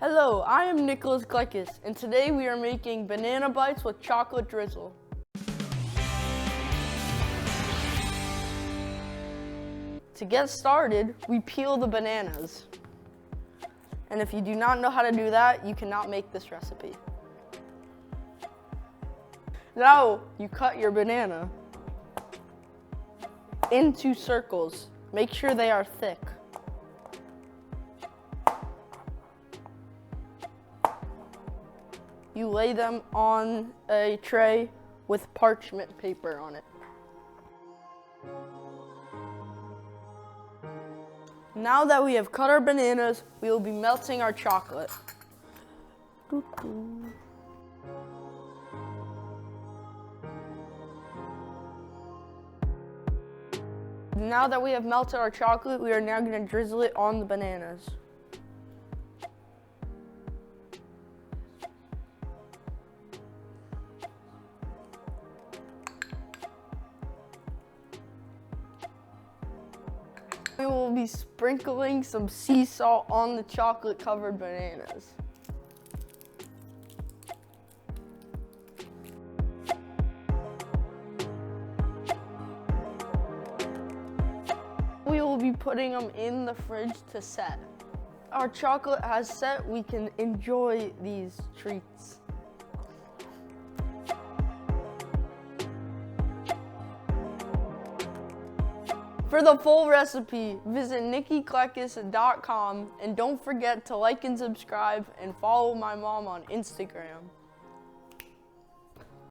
Hello, I am Nicholas Klekis, and today we are making banana bites with chocolate drizzle. To get started, we peel the bananas. And if you do not know how to do that, you cannot make this recipe. Now, you cut your banana into circles. Make sure they are thick. You lay them on a tray with parchment paper on it. Now that we have cut our bananas, we will be melting our chocolate. Now that we have melted our chocolate, we are now going to drizzle it on the bananas. We will be sprinkling some sea salt on the chocolate-covered bananas. We will be putting them in the fridge to set. Our chocolate has set, we can enjoy these treats. For the full recipe, visit nikkiklekis.com and don't forget to like and subscribe and follow my mom on Instagram.